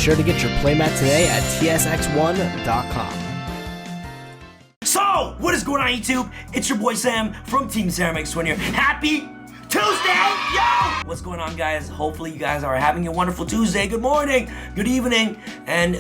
sure to get your playmat today at tsx1.com. So, what is going on YouTube? It's your boy Sam from Team SamX1 here. Happy Tuesday, yo! What's going on, guys? Hopefully you guys are having a wonderful Tuesday. Good morning, good evening, and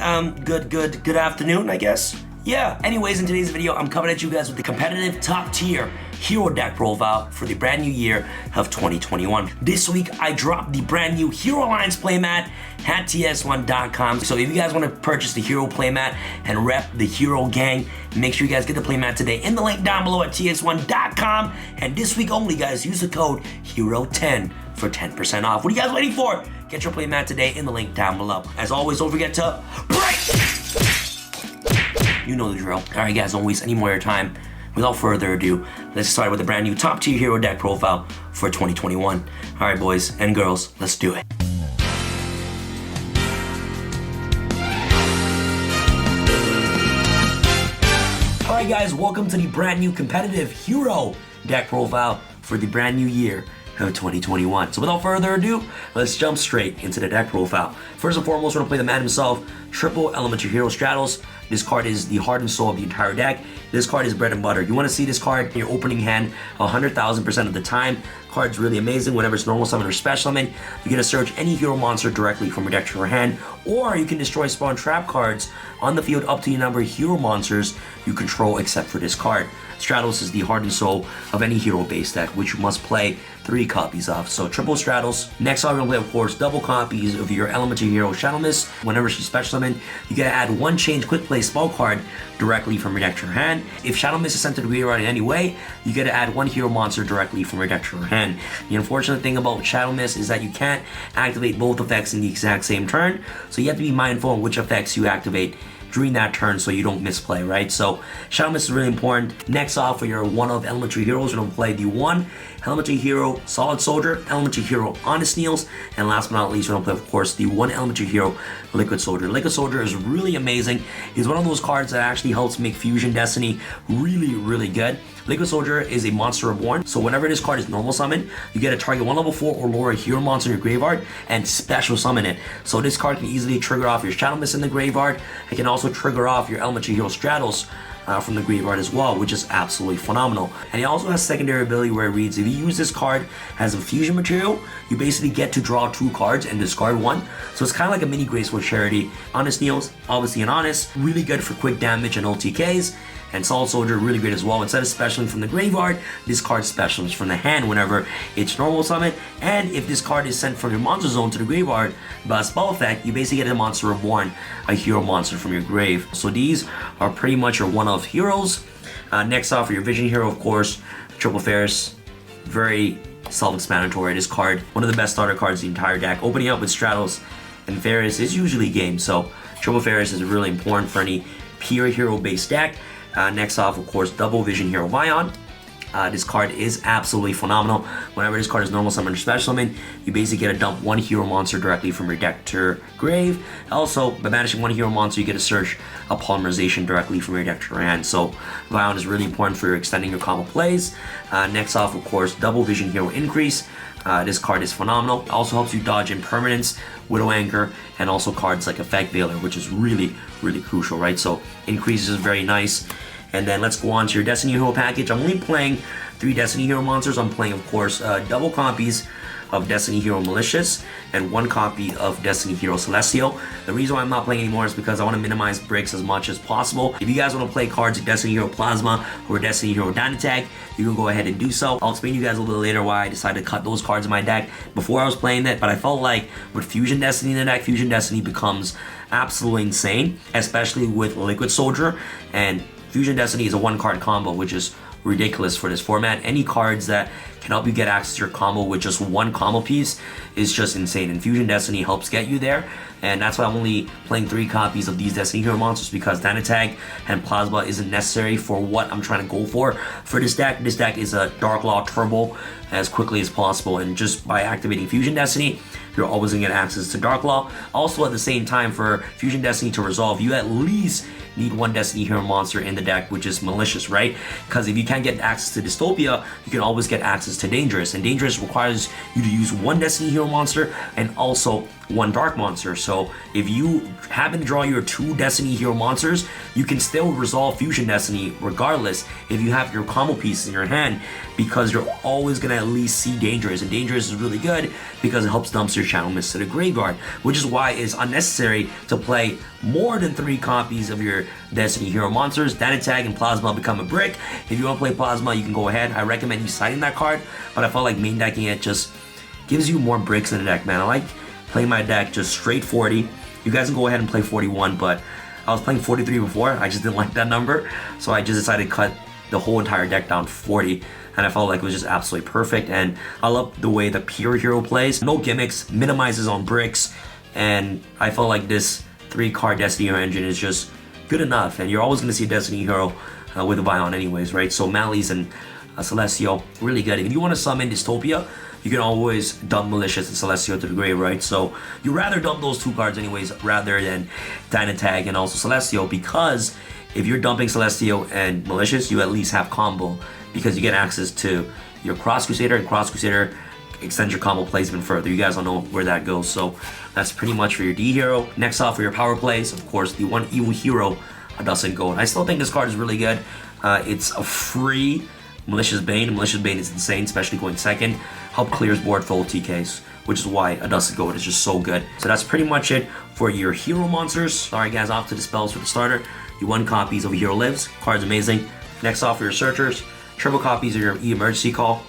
good afternoon, I guess. Yeah, anyways, in today's video, I'm coming at you guys with the competitive top tier hero deck profile for the brand new year of 2021. This week, I dropped the brand new Hero Alliance playmat at ts1.com. So if you guys want to purchase the hero playmat and rep the hero gang, make sure you guys get the playmat today in the link down below at ts1.com. And this week only, guys, use the code HERO10 for 10% off. What are you guys waiting for? Get your playmat today in the link down below. As always, don't forget to break! You know the drill. All right, guys, don't waste any more of your time. Without further ado, let's start with the brand new top tier hero deck profile for 2021. All right, boys and girls, let's do it. All right, guys, welcome to the brand new competitive hero deck profile for the brand new year of 2021. So without further ado, let's jump straight into the deck profile. First and foremost, we're gonna play the man himself, Triple Elemental Hero Stratos. This card is the heart and soul of the entire deck. This card is bread and butter. You want to see this card in your opening hand 100,000% of the time. Card's really amazing. Whenever it's normal summon or special summon, you get to search any hero monster directly from your deck to your hand, or you can destroy spawn trap cards on the field up to the number of hero monsters you control except for this card. Stratos is the heart and soul of any hero-based deck, which you must play 3 copies of. So triple Stratos. Next up, we're gonna play, of course, double copies of your Elemental Hero Shadow Mist. Whenever she's special summoned, you gotta add 1 change quick play spell card directly from your deck to your hand. If Shadow Mist is sent to the graveyard in any way, you gotta add 1 hero monster directly from your deck to your hand. The unfortunate thing about Shadow Mist is that you can't activate both effects in the exact same turn, so you have to be mindful of which effects you activate during that turn so you don't misplay, right? So Shadow Mist is really important. Next off, for your one of Elementary Heroes, we're gonna play the 1 Elementary Hero Solid Soldier, Elementary Hero Honest Neils, and last but not least, we're gonna play, of course, the 1 Elementary Hero Liquid Soldier. Liquid Soldier is really amazing. He's one of those cards that actually helps make Fusion Destiny really, really good. Liquid Soldier is a monster reborn, so whenever this card is normal summon, you get to target 1 level 4 or lower hero monster in your graveyard and special summon it. So this card can easily trigger off your Shadow Mist in the graveyard. It can also trigger off your Elementary Hero Stratos from the graveyard as well, which is absolutely phenomenal. And he also has secondary ability where it reads, if you use this card as a fusion material, you basically get to draw 2 cards and discard 1. So it's kind of like a mini Graceful Charity. Honest Neils, obviously an honest, really good for quick damage and OTKs. And Solid Soldier, really great as well. Instead of specialing from the graveyard, this card specials from the hand whenever it's normal summon. And if this card is sent from your monster zone to the graveyard by a spell effect, you basically get a monster reborn, a hero monster from your grave. So these are pretty much your one-of heroes. Next off, for your Vision Hero, of course, Triple Ferris. Very self-explanatory. This card, one of the best starter cards in the entire deck. Opening up with Stratos and Ferris is usually game. So Triple Ferris is really important for any pure hero-based deck. Next off, of course, double Vision Hero Vion. This card is absolutely phenomenal. Whenever this card is normal summon or special summon, you basically get to dump 1 hero monster directly from your deck to your grave. Also, by banishing 1 hero monster, you get to search a polymerization directly from your deck to your hand. So Vion is really important for extending your combo plays. Next off, of course, double Vision Hero Increase. This card is phenomenal. It also helps you dodge impermanence, Widow Anchor, and also cards like Effect Veiler, which is really, really crucial, right? So Increase is very nice. And then let's go on to your Destiny Hero package. I'm only playing 3 Destiny Hero monsters. I'm playing, of course, double copies of Destiny Hero Malicious and 1 copy of Destiny Hero Celestial. The reason why I'm not playing anymore is because I want to minimize breaks as much as possible. If you guys want to play cards like Destiny Hero Plasma or Destiny Hero Dynatag, you can go ahead and do so. I'll explain to you guys a little bit later why I decided to cut those cards in my deck before I was playing that, but I felt like with Fusion Destiny in the deck, Fusion Destiny becomes absolutely insane, especially with Liquid Soldier, and Fusion Destiny is a 1-card combo, which is ridiculous for this format. Any cards that can help you get access to your combo with just 1 combo piece is just insane, and Fusion Destiny helps get you there. And that's why I'm only playing 3 copies of these Destiny Hero monsters, because Dynatag and Plasma isn't necessary for what I'm trying to go for this deck. This deck is a Dark Law Turbo as quickly as possible, and just by activating Fusion Destiny, you're always gonna get access to Dark Law. Also, at the same time, for Fusion Destiny to resolve, you at least need 1 Destiny Hero monster in the deck, which is Malicious, right? Because if you can't get access to Dystopia, you can always get access access to Dangerous, and Dangerous requires you to use one Destiny Hero monster and also one Dark monster. So if you happen to draw your 2 Destiny Hero monsters, you can still resolve Fusion Destiny regardless if you have your combo pieces in your hand, because you're always going to at least see Dangerous, and Dangerous is really good because it helps dump your Shadow Mist to the graveyard, which is why it's unnecessary to play more than 3 copies of your Destiny Hero monsters. Dynatag and Plasma become a brick. If you want to play Plasma, you can go ahead. I recommend you citing that card, but I felt like main decking it just gives you more bricks in the deck, man. I like playing my deck just straight 40. You guys can go ahead and play 41, but I was playing 43 before. I just didn't like that number, so I just decided to cut the whole entire deck down to 40, and I felt like it was just absolutely perfect. And I love the way the Pure Hero plays. No gimmicks, minimizes on bricks, and I felt like this 3-card Destiny Hero engine is just good enough, and you're always going to see Destiny Hero with a Vion anyways, right? So Mally's and Celestial, really good. If you want to summon Dystopia, you can always dump Malicious and Celestial to the grave, right? So you rather dump those 2 cards anyways rather than Dynatag and also Celestial, because if you're dumping Celestial and Malicious, you at least have combo, because you get access to your Cross Crusader, and Cross Crusader extends your combo placement further. You guys don't know where that goes, so that's pretty much for your D hero. Next off, for your power plays, of course, the one evil hero, Adustin Gold. I still think this card is really good. It's a free Malicious Bane. Malicious Bane is insane, especially going second. Help clears board for TKs, which is why Adustin Gold is just so good. So that's pretty much it for your hero monsters. Alright guys, off to the spells for the starter. You 1 copies of Hero Lives. Card's amazing. Next off, for your searchers, triple copies of your emergency call.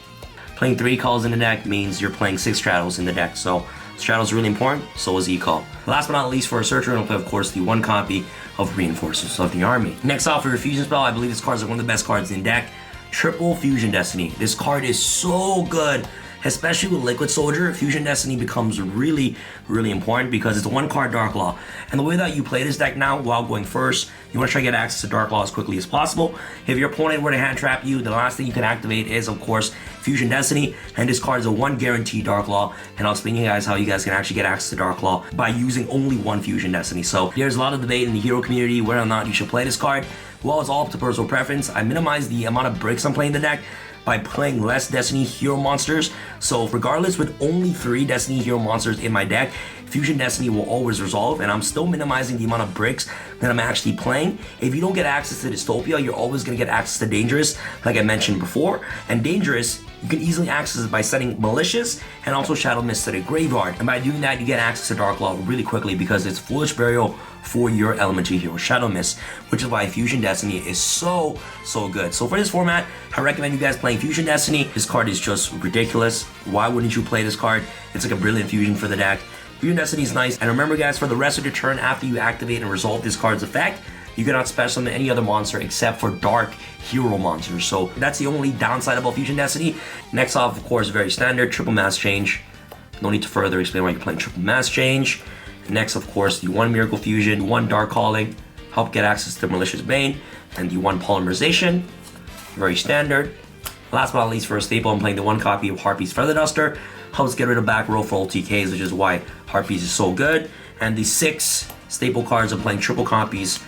Playing 3 calls in the deck means you're playing 6 straddles in the deck. So straddle's really important, so is E-call. Last but not least, for a searcher, I'll play, of course, the 1 copy of Reinforcements of the Army. Next off, for your fusion spell, I believe this card is one of the best cards in deck. Triple Fusion Destiny. This card is so good, especially with Liquid Soldier. Fusion Destiny becomes really, really important because it's a 1-card Dark Law. And the way that you play this deck now, while going first, you want to try to get access to Dark Law as quickly as possible. If your opponent were to hand trap you, the last thing you can activate is, of course, Fusion Destiny. And this card is a 1 guaranteed Dark Law. And I'll explain to you guys how you guys can actually get access to Dark Law by using only 1 Fusion Destiny. So there's a lot of debate in the hero community whether or not you should play this card. Well, it's all up to personal preference. I minimize the amount of bricks I'm playing in the deck by playing less Destiny Hero monsters. So regardless, with only 3 Destiny Hero monsters in my deck, Fusion Destiny will always resolve, and I'm still minimizing the amount of bricks that I'm actually playing. If you don't get access to Dystopia, you're always going to get access to Dangerous, like I mentioned before. And Dangerous, you can easily access it by setting Malicious and also Shadow Mist to the graveyard. And by doing that, you get access to Dark Law really quickly because it's Foolish Burial for your elementary hero Shadow Mist, which is why Fusion Destiny is so good. So for this format, I recommend you guys playing Fusion Destiny. This card is just ridiculous. Why wouldn't you play this card? It's like a brilliant fusion for the deck. Fusion Destiny is nice. And remember guys, for the rest of the turn after you activate and resolve this card's effect, you cannot special summon any other monster except for Dark Hero monsters. So that's the only downside about Fusion Destiny. Next off, of course, very standard, Triple Mass Change. No need to further explain why you're playing Triple Mass Change. Next, of course, the 1 Miracle Fusion, 1 Dark Calling, help get access to Malicious Bane, and the 1 Polymerization. Very standard. Last but not least, for a staple, I'm playing the 1 copy of Harpy's Feather Duster. Helps get rid of back row for all TKs, which is why Harpies is so good. And the 6 staple cards, I'm playing triple copies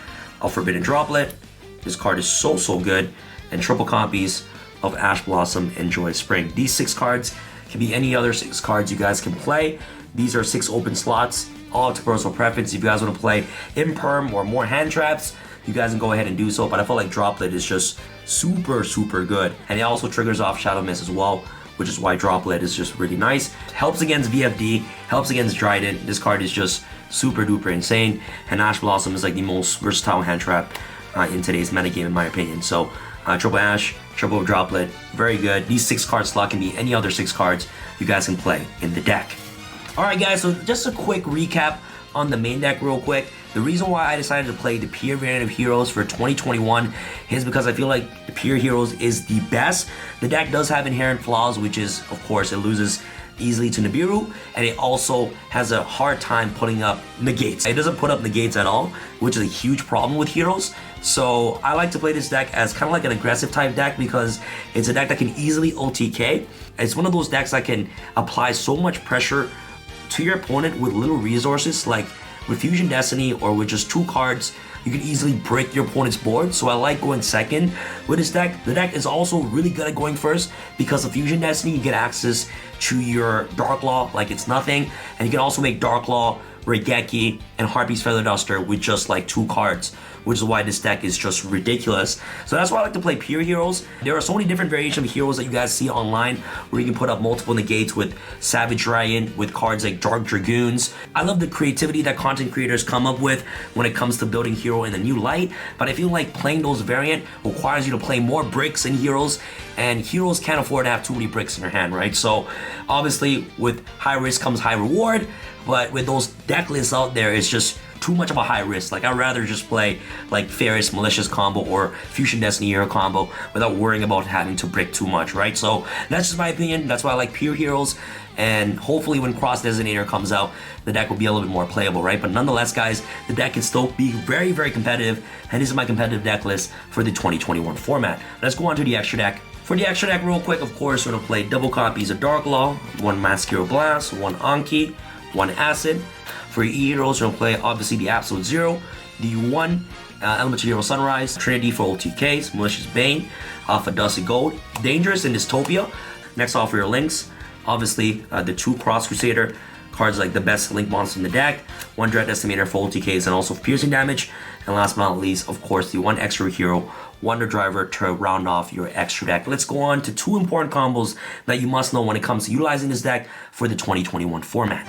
of Forbidden Droplet. This card is so good. And triple copies of Ash Blossom and Joy Spring. These 6 cards can be any other 6 cards you guys can play. These are 6 open slots, all to personal preference. If you guys want to play Imperm or more hand traps, you guys can go ahead and do so. But I feel like Droplet is just super good. And it also triggers off Shadow Mist as well, which is why Droplet is just really nice. Helps against VFD, helps against Dryden. This card is just super duper insane. And Ash Blossom is like the most versatile hand trap in today's metagame in my opinion. So triple Ash, triple Droplet, very good. These 6 card slot can be any other 6 cards you guys can play in the deck. Alright guys, so just a quick recap on the main deck real quick. The reason why I decided to play the Pure variant of Heroes for 2021 is because I feel like the Pure Heroes is the best. The deck does have inherent flaws, which is, of course, it loses easily to Nibiru, and it also has a hard time putting up negates. It doesn't put up negates at all, which is a huge problem with Heroes. So I like to play this deck as kind of like an aggressive type deck because it's a deck that can easily OTK. It's one of those decks that can apply so much pressure to your opponent with little resources, like with Fusion Destiny or with just 2 cards, you can easily break your opponent's board. So I like going second with this deck. The deck is also really good at going first because of Fusion Destiny. You get access to your Dark Law like it's nothing, and you can also make Dark Law, Raigeki, and Harpy's Feather Duster with just like 2 cards, which is why this deck is just ridiculous. So that's why I like to play pure heroes. There are so many different variations of heroes that you guys see online where you can put up multiple negates with Savage Dragon, with cards like Dark Dragoons. I love the creativity that content creators come up with when it comes to building hero in a new light, but I feel like playing those variant requires you to play more bricks in heroes, and heroes can't afford to have too many bricks in their hand, right? So obviously with high risk comes high reward, but with those deck lists out there, it's just too much of a high risk. Like, I'd rather just play like Ferris Malicious combo or Fusion Destiny hero combo without worrying about having to brick too much, right? So that's just my opinion. That's why I like pure heroes, and hopefully when Cross Designator comes out, the deck will be a little bit more playable, right? But nonetheless, guys, the deck can still be very, very competitive, and this is my competitive deck list for the 2021 format. Let's go on to the extra deck. For the extra deck, real quick, of course, we're gonna play double copies of Dark Law, 1 Masquero Blast, 1 Anki, 1 Acid. For your E-Heroes, you're going to play, obviously, the Absolute Zero, the 1 Elemental Hero Sunrise, Trinity for OTKs, Malicious Bane, Alpha Dusty Gold, Dangerous, and Dystopia. Next off for your links, obviously, the 2 Cross Crusader, cards like the best link monster in the deck, 1 Dread Estimator for OTKs and also for piercing damage, and last but not least, of course, the 1 extra hero, Wonder Driver to round off your extra deck. Let's go on to 2 important combos that you must know when it comes to utilizing this deck for the 2021 format.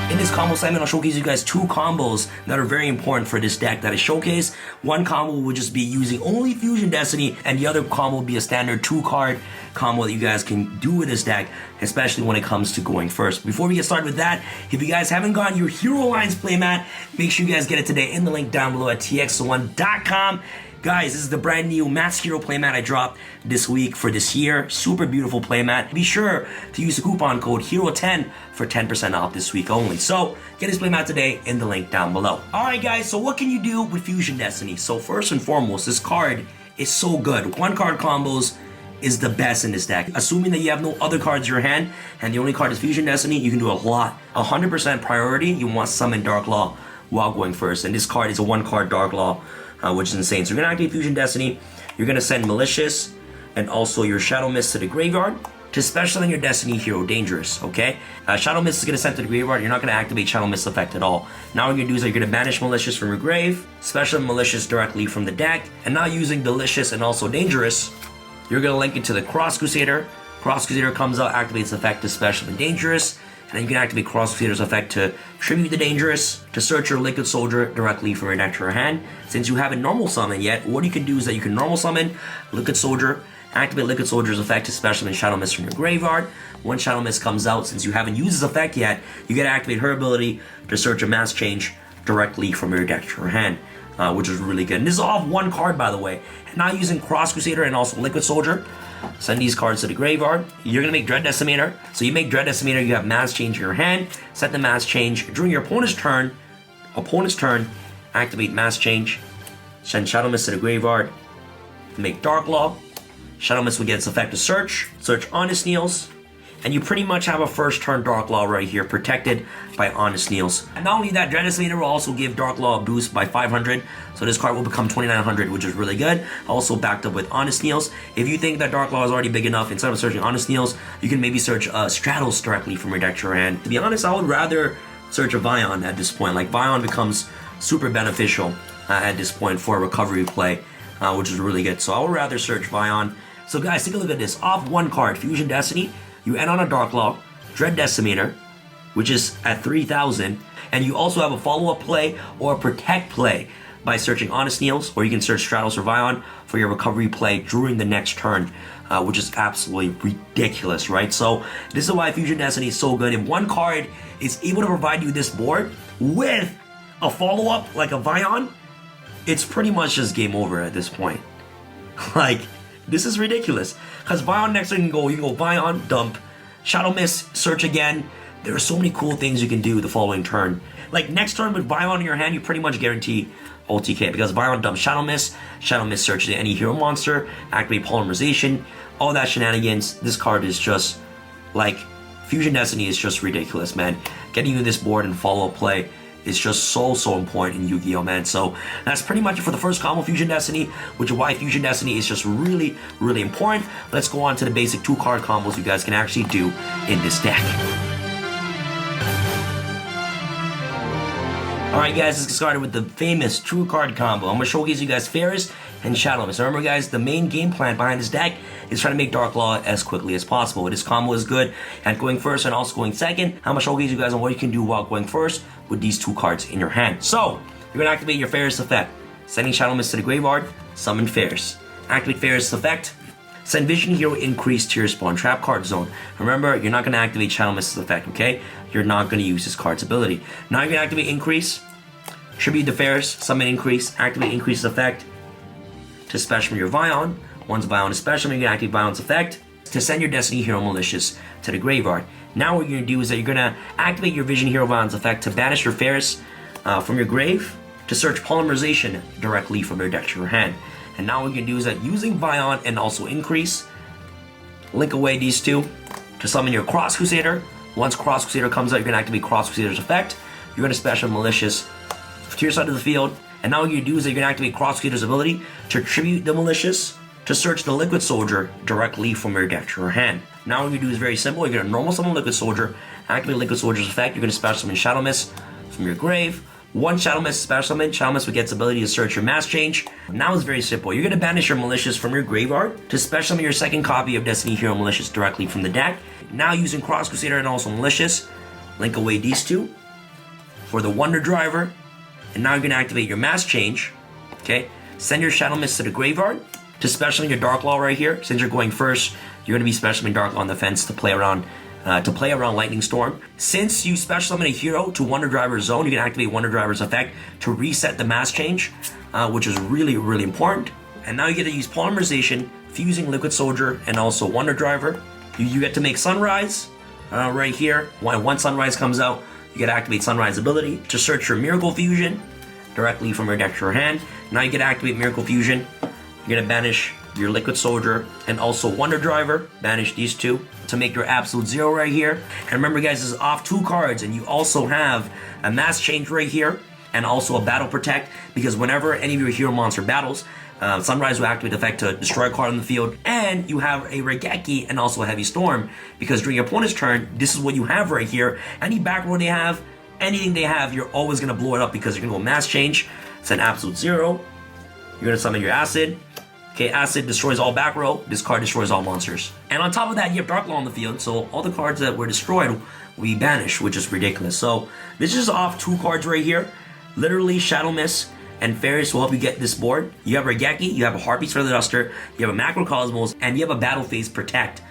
In this combo segment, I'll showcase you guys 2 combos that are very important for this deck that is showcased. One combo will just be using only Fusion Destiny, and the other combo will be a standard 2-card combo that you guys can do with this deck, especially when it comes to going first. Before we get started with that, if you guys haven't gotten your Hero Alliance playmat, make sure you guys get it today in the link down below at tx1.com. Guys, this is the brand new Mask Hero playmat I dropped this week for this year. Super beautiful playmat. Be sure to use the coupon code HERO10 for 10% off this week only. So, get this playmat today in the link down below. Alright guys, so what can you do with Fusion Destiny? So first and foremost, this card is so good. 1-card combos is the best in this deck. Assuming that you have no other cards in your hand, and the only card is Fusion Destiny, you can do a lot. 100% priority, you want to summon Dark Law while going first. And this card is a 1-card Dark Law, which is insane. So you're gonna activate Fusion Destiny, you're gonna send Malicious and also your Shadow Mist to the graveyard to special in your Destiny hero Dangerous, okay? Shadow Mist is gonna send to the graveyard, you're not gonna activate Shadow Mist effect at all. Now what you're gonna do is you're gonna banish Malicious from your grave, special Malicious directly from the deck, and now using Delicious and also Dangerous, you're gonna link it to the Cross Crusader. Cross Crusader comes out, activates effect to special and Dangerous, and then you can activate Cross Crusader's effect to tribute the Dangerous, to search your Liquid Soldier directly from your deck to your hand. Since you haven't normal summon yet, what you can do is that you can normal summon Liquid Soldier, activate Liquid Soldier's effect to special and Shadow Mist from your graveyard. When Shadow Mist comes out, since you haven't used this effect yet, you get to activate her ability to search a Mass Change directly from your deck to your hand, which is really good. And this is all 1 card, by the way. And now using Cross Crusader and also Liquid Soldier, send these cards to the graveyard. You're gonna make Dread Decimator. So you make Dread Decimator, you have Mass Change in your hand, set the Mass Change during your opponent's turn, activate Mass Change, send Shadow Mist to the graveyard, make Dark Law. Shadow Mist will get its effect to search Honest Neils, and you pretty much have a first turn Dark Law right here, protected by Honest Neils. And not only that, Dread Decimator will also give Dark Law a boost by 500, so this card will become 2900, which is really good. Also backed up with Honest Neils. If you think that Dark Law is already big enough, instead of searching Honest Neils, you can maybe search Stratos directly from your deck to your hand. To be honest, I would rather search a Vion at this point. Like, Vion becomes super beneficial at this point for a recovery play, which is really good. So I would rather search Vion. So guys, take a look at this. Off 1 card, Fusion Destiny, you end on a Dark Law, Dread Decimator, which is at 3000, and you also have a follow-up play or a protect play by searching Honest Neils, or you can search Stratos or Vion for your recovery play during the next turn, which is absolutely ridiculous, right? So this is why Fusion Destiny is so good. If 1 card is able to provide you this board with a follow-up like a Vion, it's pretty much just game over at this point. Like, this is ridiculous. Because Vion next turn you can go Vion, dump, Shadow Mist, search again. There are so many cool things you can do the following turn. Like next turn with Vion in your hand, you pretty much guarantee OTK because Vion dumps Shadow Mist searches any hero monster, activate Polymerization, all that shenanigans. This card is just like Fusion Destiny is just ridiculous, man. Getting you this board and follow-up play is just so important in Yu-Gi-Oh, man. So that's pretty much it for the first combo, Fusion Destiny, which is why Fusion Destiny is just really important. Let's go on to the basic 2-card combos you guys can actually do in this deck. Alright guys, let's get started with the famous 2-card combo. I'm going to showcase you guys Ferris and Shadow Mist. Remember guys, the main game plan behind this deck is trying to make Dark Claw as quickly as possible. This combo is good at going first and also going second. I'm going to showcase you guys on what you can do while going first with these 2 cards in your hand. So, you're going to activate your Ferris effect. Sending Shadow Mist to the graveyard, summon Ferris. Activate Ferris effect. Send Vision Hero Increase to your Spawn Trap card zone. Remember, you're not going to activate Shadow Mist's effect, okay? You're not going to use this card's ability. Now you're going to activate Increase. Tribute the Ferris, summon Increase, activate Increase's effect to special from your Vion. Once Vion is special, you're going to activate Vion's effect to send your Destiny Hero Malicious to the graveyard. Now what you're going to do is that you're going to activate your Vision Hero Vion's effect to banish your Ferris from your grave to search Polymerization directly from your deck to your hand. And now what you can do is that using Vion and also Increase, link away these 2 to summon your Cross Crusader. Once Cross Crusader comes out, you're going to activate Cross Crusader's effect. You're going to special Malicious to your side of the field. And now what you do is that you're going to activate Cross Crusader's ability to tribute the Malicious to search the Liquid Soldier directly from your deck to your hand. Now what you do is very simple. You're going to normal summon Liquid Soldier, activate Liquid Soldier's effect. You're going to special summon Shadow Mist from your grave. One Shadow Mist special summon. Shadow Mist will get its ability to search your Mass Change. Now it's very simple. You're going to banish your Malicious from your graveyard to special summon your second copy of Destiny Hero Malicious directly from the deck. Now using Cross Crusader and also Malicious, link away these 2 for the Wonder Driver. And now you're going to activate your Mass Change. Okay? Send your Shadow Mist to the graveyard to special summon your Dark Claw right here. Since you're going first, you're going to be special summoning Dark Claw on the fence to play around Lightning Storm. Since you special summon a hero to Wonder Driver's zone, you can activate Wonder Driver's effect to reset the Mass Change, which is really important. And now you get to use Polymerization, fusing Liquid Soldier and also Wonder Driver. You get to make Sunrise right here. When Sunrise comes out, you get to activate Sunrise ability to search your Miracle Fusion directly from your deck to your hand. Now you get to activate Miracle Fusion. You're going to banish your Liquid Soldier and also Wonder Driver. Banish these 2 to make your Absolute Zero right here. And remember guys, this is off 2 cards, and you also have a Mass Change right here and also a Battle Protect, because whenever any of your hero monster battles, Sunrise will activate the effect to destroy a card on the field, and you have a Raigeki and also a Heavy Storm, because during your opponent's turn, this is what you have right here. Any back row they have, anything they have, you're always going to blow it up because you're going to go Mass Change, send Absolute Zero, you're going to summon your Acid. Okay, Acid destroys all back row, this card destroys all monsters. And on top of that, you have Dark Claw on the field, so all the cards that were destroyed will be banished, which is ridiculous. So this is off 2 cards right here. Literally, Shadow Mist and Ferris will help you get this board. You have Raigeki, you have a Heartbeat Feather Duster, you have a Macrocosmos, and you have a Battle Phase Protect,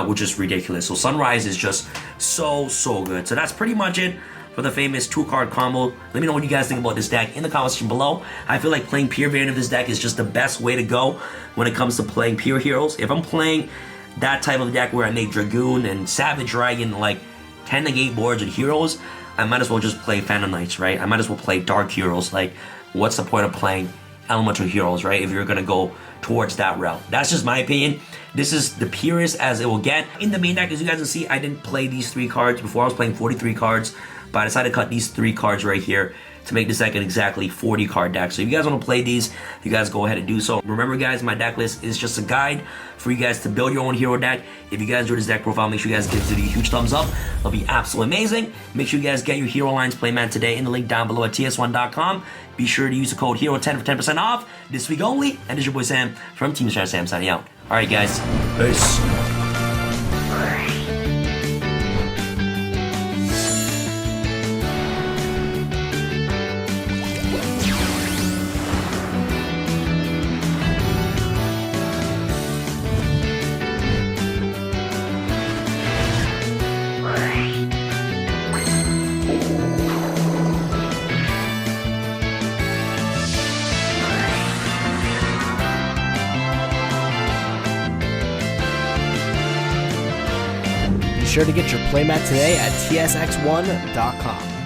which is ridiculous. So Sunrise is just so good. So that's pretty much it for the famous 2-card combo. Let me know what you guys think about this deck in the comment section below. I feel like playing pure variant of this deck is just the best way to go when it comes to playing pure heroes. If I'm playing that type of deck where I make Dragoon and Savage Dragon like 10 negate boards with heroes, I might as well just play Phantom Knights, right? I might as well play Dark Heroes. Like, what's the point of playing Elemental Heroes, right? If you're gonna go towards that route. That's just my opinion. This is the purest as it will get. In the main deck, as you guys can see, I didn't play these 3 cards. Before I was playing 43 cards, but I decided to cut these 3 cards right here to make this deck an exactly 40 card deck. So if you guys want to play these, you guys go ahead and do so. Remember guys, my deck list is just a guide for you guys to build your own hero deck. If you guys enjoyed this deck profile, make sure you guys give this video a huge thumbs up. It'll be absolutely amazing. Make sure you guys get your Hero Alliance playmat today in the link down below at ts1.com. Be sure to use the code HERO10 for 10% off this week only. And this is your boy Sam from Team Star Sam signing out. Alright guys, peace. Be sure to get your playmat today at tsx1.com.